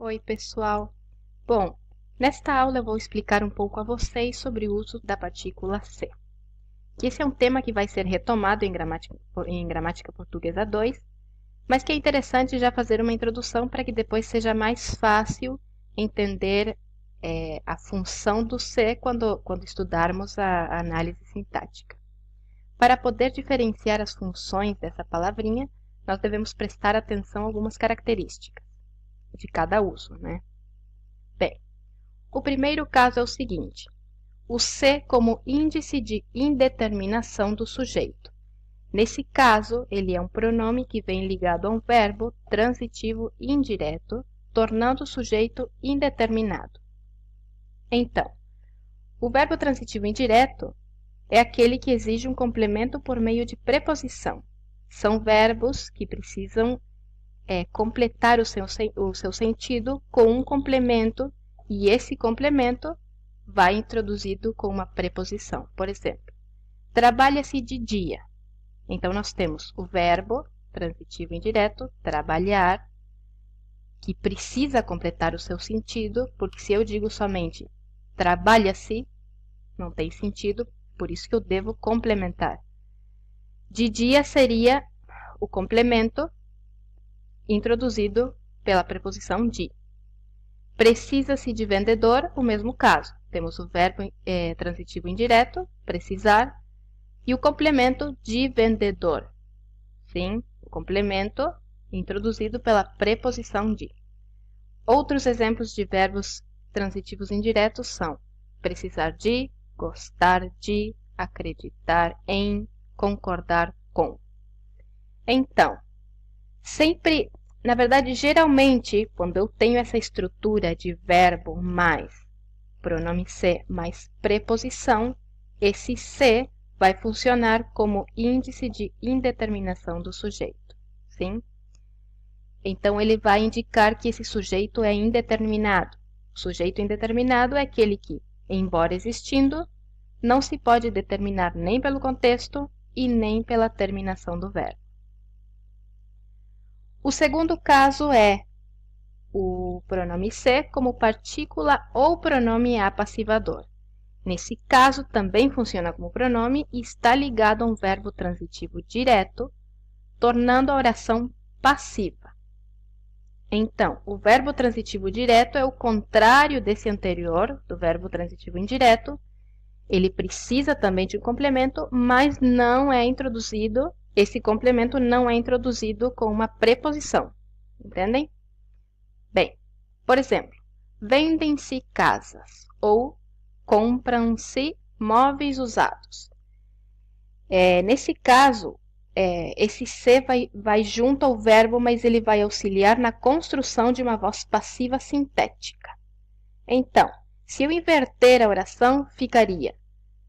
Oi, pessoal! Bom, nesta aula eu vou explicar um pouco a vocês sobre o uso da partícula ser. Esse é um tema que vai ser retomado em Gramática Portuguesa 2, mas que é interessante já fazer uma introdução para que depois seja mais fácil entender a função do ser quando estudarmos a análise sintática. Para poder diferenciar as funções dessa palavrinha, nós devemos prestar atenção a algumas características de cada uso, né? Bem, o primeiro caso é o seguinte: o se como índice de indeterminação do sujeito. Nesse caso, ele é um pronome que vem ligado a um verbo transitivo indireto, tornando o sujeito indeterminado. Então, o verbo transitivo indireto é aquele que exige um complemento por meio de preposição. São verbos que precisam completar o seu sentido com um complemento, e esse complemento vai introduzido com uma preposição. Por exemplo, trabalha-se de dia. Então, nós temos o verbo transitivo indireto, trabalhar, que precisa completar o seu sentido, porque se eu digo somente trabalha-se, não tem sentido, por isso que eu devo complementar. De dia seria o complemento introduzido pela preposição de. Precisa-se de vendedor, o mesmo caso. Temos o verbo transitivo indireto, precisar, e o complemento de vendedor. Sim, o complemento introduzido pela preposição de. Outros exemplos de verbos transitivos indiretos são precisar de, gostar de, acreditar em, concordar com. Então, na verdade, geralmente, quando eu tenho essa estrutura de verbo mais pronome ser mais preposição, esse ser vai funcionar como índice de indeterminação do sujeito. Sim? Então, ele vai indicar que esse sujeito é indeterminado. O sujeito indeterminado é aquele que, embora existindo, não se pode determinar nem pelo contexto e nem pela terminação do verbo. O segundo caso é o pronome ser como partícula ou pronome apassivador. Nesse caso, também funciona como pronome e está ligado a um verbo transitivo direto, tornando a oração passiva. Então, o verbo transitivo direto é o contrário desse anterior, do verbo transitivo indireto. Ele precisa também de um complemento, mas não é introduzido. Esse complemento não é introduzido com uma preposição. Entendem? Bem, por exemplo, vendem-se casas ou compram-se móveis usados. Nesse caso, esse se vai junto ao verbo, mas ele vai auxiliar na construção de uma voz passiva sintética. Então, se eu inverter a oração, ficaria: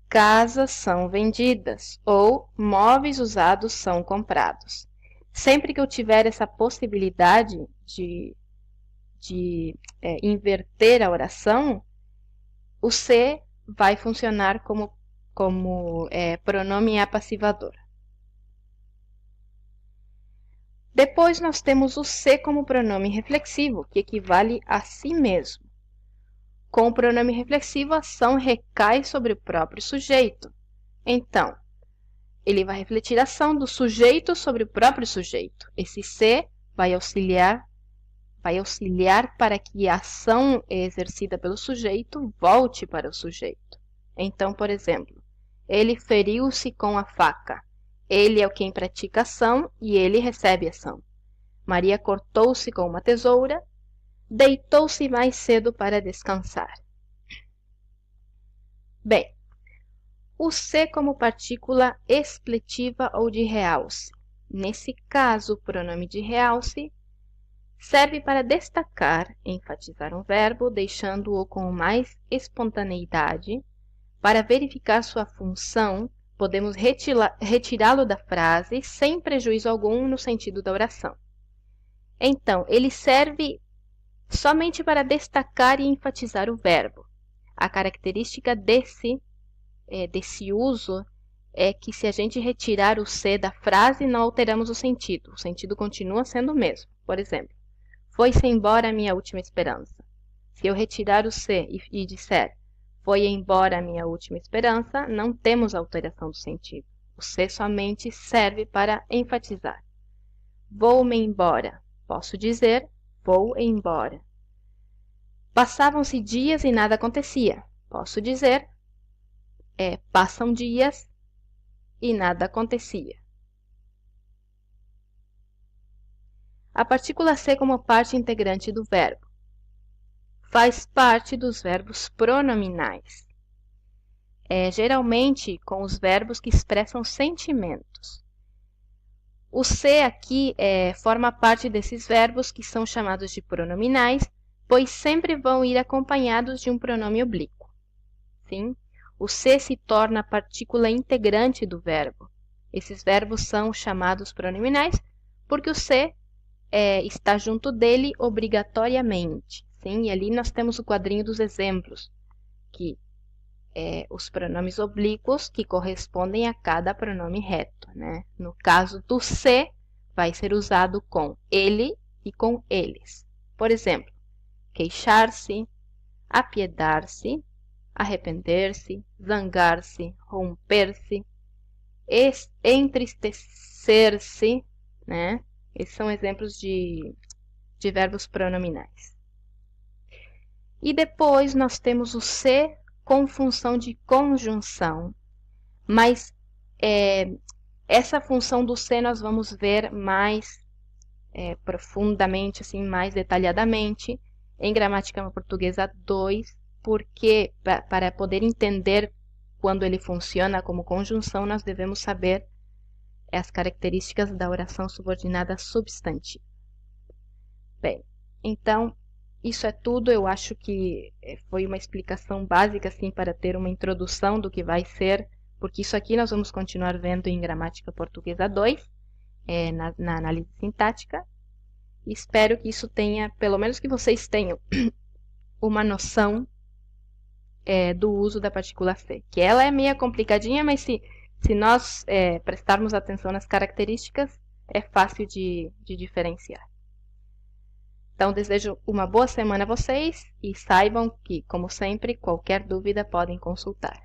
casas são vendidas ou móveis usados são comprados. Sempre que eu tiver essa possibilidade de inverter a oração, o se vai funcionar como pronome apassivador. Depois nós temos o se como pronome reflexivo, que equivale a si mesmo. Com o pronome reflexivo, a ação recai sobre o próprio sujeito. Então, ele vai refletir a ação do sujeito sobre o próprio sujeito. Esse se vai auxiliar para que a ação exercida pelo sujeito volte para o sujeito. Então, por exemplo, ele feriu-se com a faca. Ele é quem pratica a ação e ele recebe a ação. Maria cortou-se com uma tesoura, deitou-se mais cedo para descansar. Bem, o se como partícula expletiva ou de realce. Nesse caso, o pronome de realce serve para destacar, enfatizar um verbo, deixando-o com mais espontaneidade. Para verificar sua função, podemos retirá-lo da frase sem prejuízo algum no sentido da oração. Então, ele serve somente para destacar e enfatizar o verbo. A característica desse uso é que se a gente retirar o se da frase, não alteramos o sentido. O sentido continua sendo o mesmo. Por exemplo, Foi-se embora a minha última esperança. Se eu retirar o se e disser foi embora a minha última esperança, não temos alteração do sentido. O se somente serve para enfatizar. Vou-me embora. Posso dizer vou embora. Passavam-se dias e nada acontecia. Posso dizer passam dias e nada acontecia. A partícula C como parte integrante do verbo. Faz parte dos verbos pronominais. Geralmente com os verbos que expressam sentimentos. O C aqui forma parte desses verbos que são chamados de pronominais, pois sempre vão ir acompanhados de um pronome oblíquo. Sim? O C se torna a partícula integrante do verbo. Esses verbos são chamados pronominais porque o C está junto dele obrigatoriamente. Sim? E ali nós temos o quadrinho dos exemplos, que os pronomes oblíquos que correspondem a cada pronome reto. Né? No caso do se, vai ser usado com ele e com eles. Por exemplo, queixar-se, apiedar-se, arrepender-se, zangar-se, romper-se, entristecer-se. Né? Esses são exemplos de verbos pronominais. E depois nós temos o se com função de conjunção, mas essa função do se nós vamos ver mais profundamente, assim, mais detalhadamente em Gramática Portuguesa 2, porque para poder entender quando ele funciona como conjunção, nós devemos saber as características da oração subordinada substantiva. Bem, então, isso é tudo. Eu acho que foi uma explicação básica assim, para ter uma introdução do que vai ser, porque isso aqui nós vamos continuar vendo em Gramática Portuguesa 2, na análise sintática. E espero que isso tenha, pelo menos que vocês tenham uma noção do uso da partícula C. Que ela é meio complicadinha, mas se nós prestarmos atenção nas características, é fácil de diferenciar. Então, desejo uma boa semana a vocês e saibam que, como sempre, qualquer dúvida podem consultar.